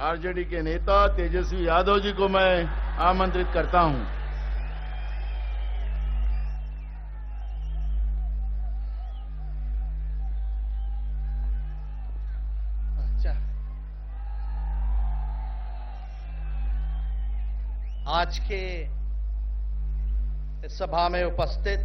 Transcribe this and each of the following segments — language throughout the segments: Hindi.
आरजेडी के नेता तेजस्वी यादव जी को मैं आमंत्रित करता हूं। आज के इस सभा में उपस्थित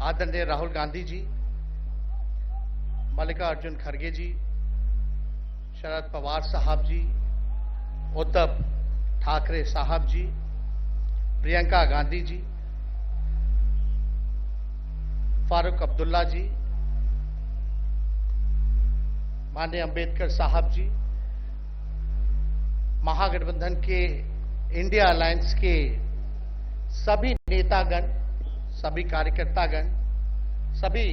आदरणीय राहुल गांधी जी, मल्लिकार्जुन खड़गे जी, शरद पवार साहब जी, उद्धव ठाकरे साहब जी, प्रियंका गांधी जी, फारूक अब्दुल्ला जी, माननीय अंबेडकर साहब जी, महागठबंधन के इंडिया अलायंस के सभी नेतागण, सभी कार्यकर्तागण, सभी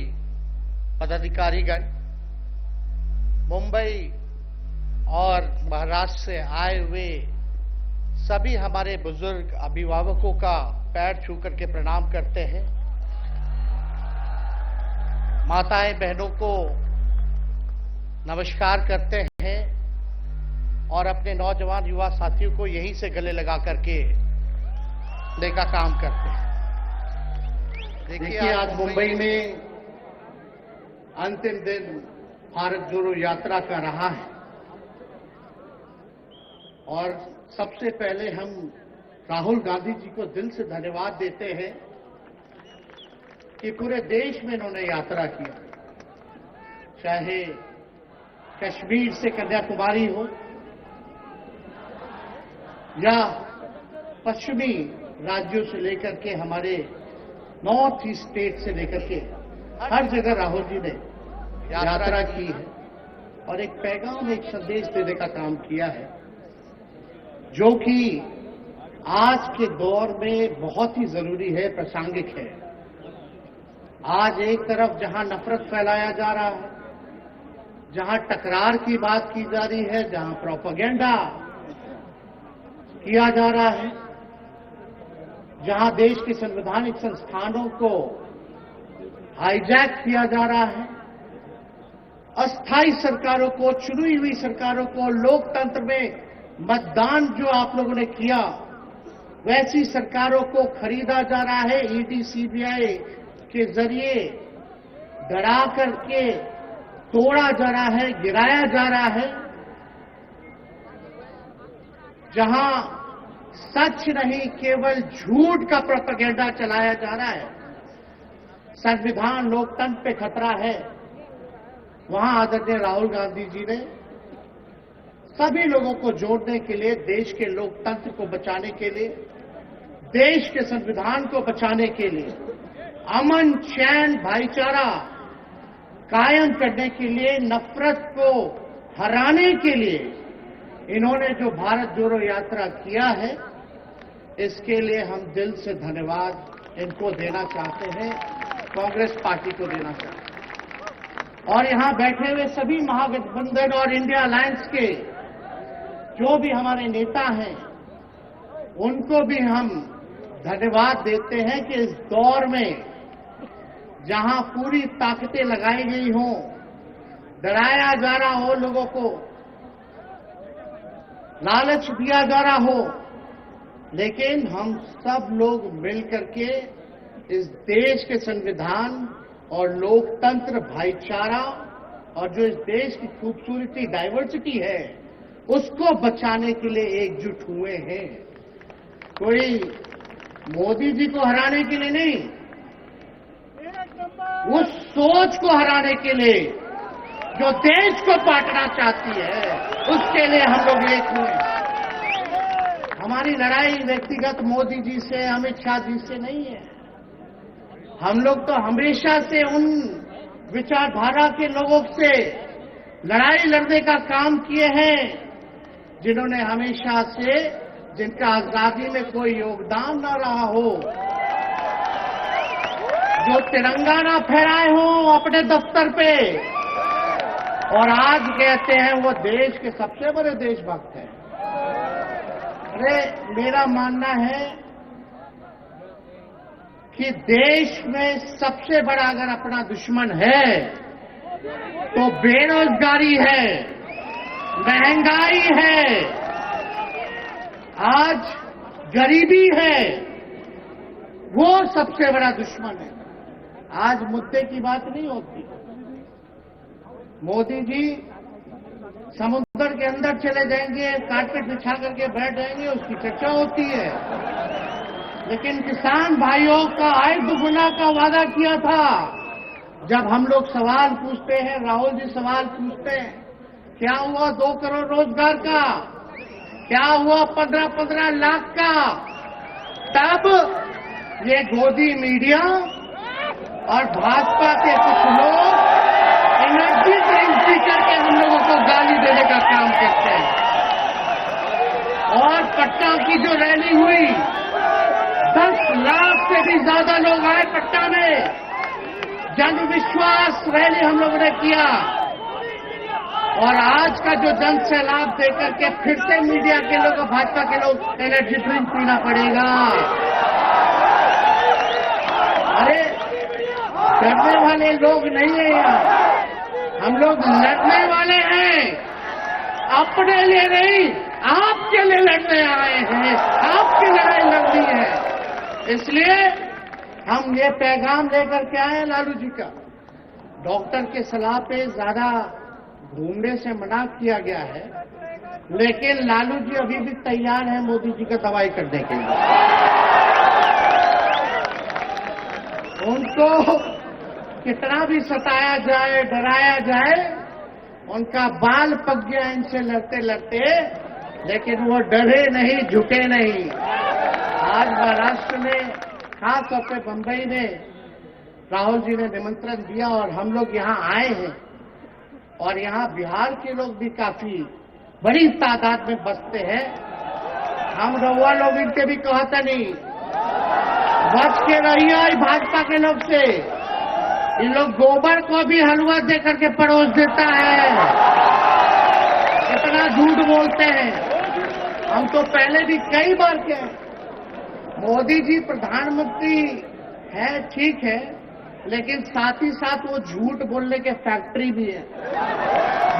पदाधिकारीगण, मुंबई और महाराष्ट्र से आए हुए सभी हमारे बुजुर्ग अभिभावकों का पैर छू करके प्रणाम करते हैं। माताएं बहनों को नमस्कार करते हैं और अपने नौजवान युवा साथियों को यहीं से गले लगा करके लेका काम करते हैं। देखिए आज मुंबई में अंतिम दिन भारत जोड़ो यात्रा का रहा है और सबसे पहले हम राहुल गांधी जी को दिल से धन्यवाद देते हैं कि पूरे देश में इन्होंने यात्रा की, चाहे कश्मीर से कन्याकुमारी हो या पश्चिमी राज्यों से लेकर के हमारे नॉर्थ ईस्ट स्टेट से लेकर के हर जगह राहुल जी ने यात्रा की है और एक पैगाम, एक संदेश देने का काम किया है, जो कि आज के दौर में बहुत ही जरूरी है, प्रासंगिक है। आज एक तरफ जहां नफरत फैलाया जा रहा है, जहां टकरार की बात की जा रही है, जहां प्रोपेगेंडा किया जा रहा है, जहां देश के संवैधानिक संस्थानों को हाईजैक किया जा रहा है, अस्थायी सरकारों को, चुनी हुई सरकारों को, लोकतंत्र में मतदान जो आप लोगों ने किया वैसी सरकारों को खरीदा जा रहा है, ईडी सीबीआई के जरिए डरा करके तोड़ा जा रहा है, गिराया जा रहा है, जहां सच नहीं केवल झूठ का प्रोपेगेंडा चलाया जा रहा है, संविधान लोकतंत्र पे खतरा है, वहां आदरणीय राहुल गांधी जी ने सभी लोगों को जोड़ने के लिए, देश के लोकतंत्र को बचाने के लिए, देश के संविधान को बचाने के लिए, अमन चैन भाईचारा कायम करने के लिए, नफरत को हराने के लिए इन्होंने जो भारत जोड़ो यात्रा किया है, इसके लिए हम दिल से धन्यवाद इनको देना चाहते हैं, कांग्रेस पार्टी को देना चाहते हैं। और यहां बैठे हुए सभी महागठबंधन और इंडिया अलायंस के जो भी हमारे नेता हैं, उनको भी हम धन्यवाद देते हैं कि इस दौर में जहां पूरी ताकतें लगाई गई हों, डराया जा रहा हो, लोगों को लालच दिया जा रहा हो, लेकिन हम सब लोग मिलकर के इस देश के संविधान और लोकतंत्र, भाईचारा और जो इस देश की खूबसूरती, डाइवर्सिटी है, उसको बचाने के लिए एकजुट हुए हैं। कोई मोदी जी को हराने के लिए नहीं, उस सोच को हराने के लिए जो देश को बांटना चाहती है, उसके लिए हम लोग एक हुए। हमारी लड़ाई व्यक्तिगत मोदी जी से, अमित शाह जी से नहीं है। हम लोग तो हमेशा से उन विचारधारा के लोगों से लड़ाई लड़ने का काम किए हैं जिन्होंने हमेशा से, जिनका आजादी में कोई योगदान न रहा हो, जो तिरंगा ना फहराए हो अपने दफ्तर पे, और आज कहते हैं वो देश के सबसे बड़े देशभक्त हैं। अरे मेरा मानना है कि देश में सबसे बड़ा अगर अपना दुश्मन है तो बेरोजगारी है, महंगाई है, आज गरीबी है, वो सबसे बड़ा दुश्मन है। आज मुद्दे की बात नहीं होती। मोदी जी समुद्र के अंदर चले जाएंगे, कारपेट बिछा करके बैठ जाएंगे, उसकी चर्चा होती है। लेकिन किसान भाइयों का आय दुगुना का वादा किया था। जब हम लोग सवाल पूछते हैं, राहुल जी सवाल पूछते हैं, क्या हुआ 2 करोड़ रोजगार का, क्या हुआ 15-15 लाख का, तब ये गोदी मीडिया और भाजपा के कुछ लोग एनर्जी ड्रिंक पी करके हम लोगों को गाली देने का काम करते हैं। और पटना की जो रैली हुई, 10 लाख से भी ज्यादा लोग आए पटना में। जन विश्वास रैली हम लोगों ने किया। और आज का जो जन सैलाब देकर के फिर से मीडिया के लोग, भाजपा के लोग एनर्जी ड्रिंक पीना पड़ेगा। अरे डरने वाले लोग नहीं है यहाँ, हम लोग लड़ने वाले हैं। अपने लिए नहीं, आपके लिए लड़ने आए हैं, आपकी लड़ाई लड़नी है। इसलिए हम ये पैगाम लेकर के आए हैं लालू जी का। डॉक्टर के सलाह पे ज्यादा घूमने से मना किया गया है, लेकिन लालू जी अभी भी तैयार हैं मोदी जी का दवाई करने के लिए। उनको कितना भी सताया जाए, डराया जाए, उनका बाल पक गया इनसे लड़ते लड़ते, लेकिन वो डरे नहीं, झुके नहीं। आज महाराष्ट्र में, खास तौर पे बंबई में राहुल जी ने निमंत्रण दिया और हम लोग यहाँ आए हैं। और यहाँ बिहार के लोग भी काफी बड़ी तादाद में बसते हैं। हम रउआ लोग इनके भी कहते नहीं, बच के रहिए भाजपा के लोग से। इन लोग गोबर को भी हलवा दे करके परोस देता है। इतना झूठ बोलते हैं। हम तो पहले भी कई बार कहे, मोदी जी प्रधानमंत्री है, ठीक है, लेकिन साथ ही साथ वो झूठ बोलने के फैक्ट्री भी है।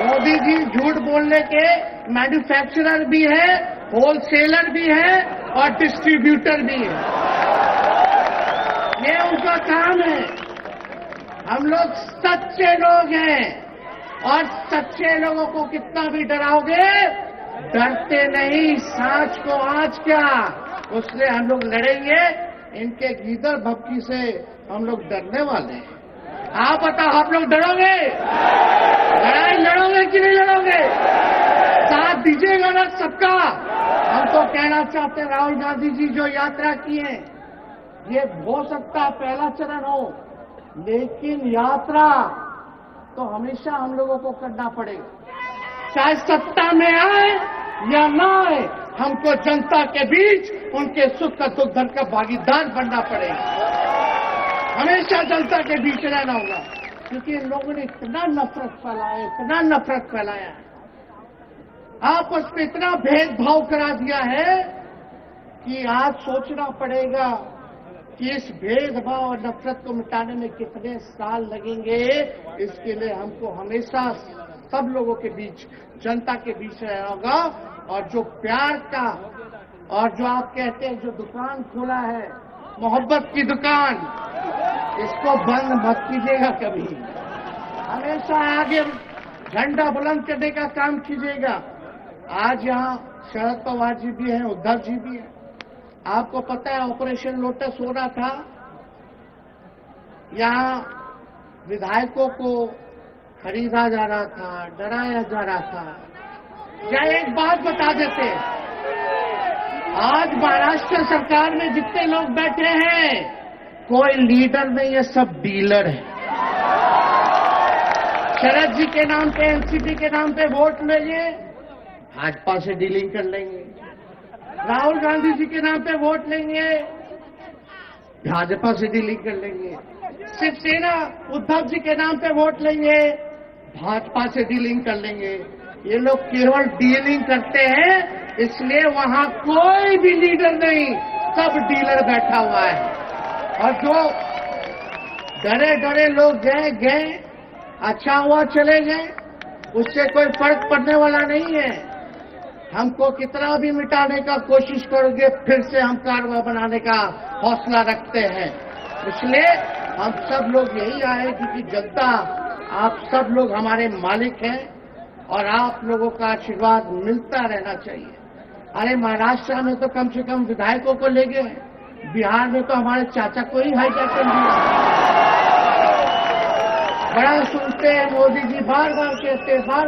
मोदी जी झूठ बोलने के मैन्युफैक्चरर भी है, होलसेलर भी है और डिस्ट्रीब्यूटर भी है। ये उनका काम है। हम लोग सच्चे लोग हैं और सच्चे लोगों को कितना भी डराओगे, डरते नहीं। सांच को आज क्या, उससे हम लोग लड़ेंगे। इनके गीदड़ भपकी से हम लोग डरने वाले हैं। आप बताओ, आप लोग डरोगे? लड़ाई लड़ोगे कि नहीं लड़ोगे? साथ दीजिएगा ना सबका? हम तो कहना चाहते हैं, राहुल गांधी जी जो यात्रा की है, ये हो सकता है पहला चरण हो, लेकिन यात्रा तो हमेशा हम लोगों को करना पड़ेगा। चाहे सत्ता में आए या ना आए, हमको जनता के बीच उनके सुख का दुख दर्द का भागीदार बनना पड़ेगा। हमेशा जनता के बीच रहना होगा, क्योंकि इन लोगों ने इतना नफरत फैलाया, इतना नफरत फैलाया, आपस में इतना भेदभाव करा दिया है कि आज सोचना पड़ेगा कि इस भेदभाव और नफरत को मिटाने में कितने साल लगेंगे। इसके लिए हमको हमेशा सब लोगों के बीच, जनता के बीच रहना होगा। और जो प्यार का, और जो आप कहते हैं जो दुकान खोला है, मोहब्बत की दुकान, इसको बंद मत कीजिएगा कभी। हमेशा आगे झंडा बुलंद करने का काम कीजिएगा। आज यहाँ शरद पवार जी भी हैं, उद्धव जी भी हैं। आपको पता है ऑपरेशन लोटस हो रहा था, यहाँ विधायकों को खरीदा जा रहा था, डराया जा रहा था। या एक बात बता देते, आज महाराष्ट्र सरकार में जितने लोग बैठे हैं, कोई लीडर नहीं, ये सब डीलर है। शरद जी के नाम पे, एनसीपी के नाम पे वोट लेंगे, भाजपा से डीलिंग कर लेंगे। राहुल गांधी जी के नाम पे वोट लेंगे, भाजपा से डीलिंग कर लेंगे। शिवसेना उद्धव जी के नाम पे वोट लेंगे, भाजपा से डीलिंग कर लेंगे। ये लोग केवल डीलिंग करते हैं, इसलिए वहां कोई भी लीडर नहीं, सब डीलर बैठा हुआ है। और जो डरे डरे लोग गए, अच्छा हुआ चले गए। उससे कोई फर्क पड़ने वाला नहीं है। हमको कितना भी मिटाने का कोशिश करोगे, फिर से हम कारवा बनाने का हौसला रखते हैं। इसलिए हम सब लोग यही आए क्योंकि जनता, आप सब लोग हमारे मालिक हैं और आप लोगों का आशीर्वाद मिलता रहना चाहिए। अरे महाराष्ट्र में तो कम से कम विधायकों को ले गए, बिहार में तो हमारे चाचा को ही हाईजैक कर दिया। बड़ा सुनते हैं, मोदी जी बार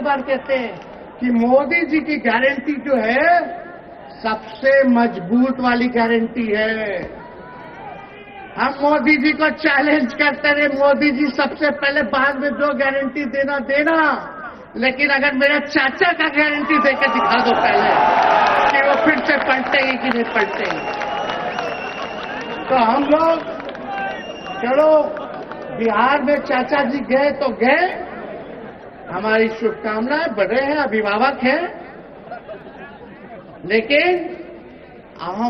बार कहते हैं कि मोदी जी की गारंटी जो है सबसे मजबूत वाली गारंटी है। हम मोदी जी को चैलेंज करते रहे, मोदी जी सबसे पहले बाद में जो गारंटी देना, लेकिन अगर मेरे चाचा का गारंटी देकर दिखा दो पहले कि वो फिर से पलटेगी कि नहीं पलटेगी। तो हम लोग चलो बिहार में चाचा जी गए तो गए, हमारी शुभकामनाएं, बड़े हैं, अभिभावक हैं, लेकिन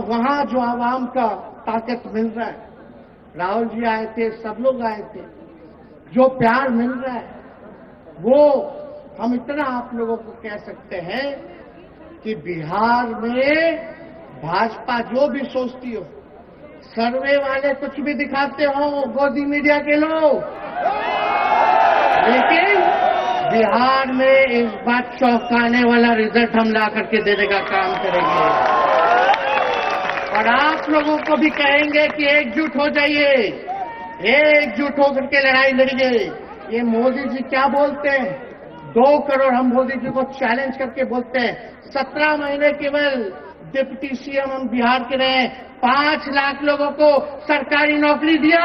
वहां जो आवाम का ताकत मिल रहा है, राहुल जी आए थे, सब लोग आए थे, जो प्यार मिल रहा है वो हम इतना आप लोगों को कह सकते हैं कि बिहार में भाजपा जो भी सोचती हो, सर्वे वाले कुछ भी दिखाते हो, गोदी मीडिया के लोग, लेकिन बिहार में इस बार चौंकाने वाला रिजल्ट हम ला करके देने का काम करेंगे। और आप लोगों को भी कहेंगे कि एकजुट हो जाइए, एकजुट होकर के लड़ाई लड़िए। ये मोदी जी क्या बोलते हैं, 2 करोड़ हम मोदी जी को चैलेंज करके बोलते हैं, 17 महीने केवल डिप्टी सीएम हम बिहार के रहे, 5 लाख लोगों को सरकारी नौकरी दिया।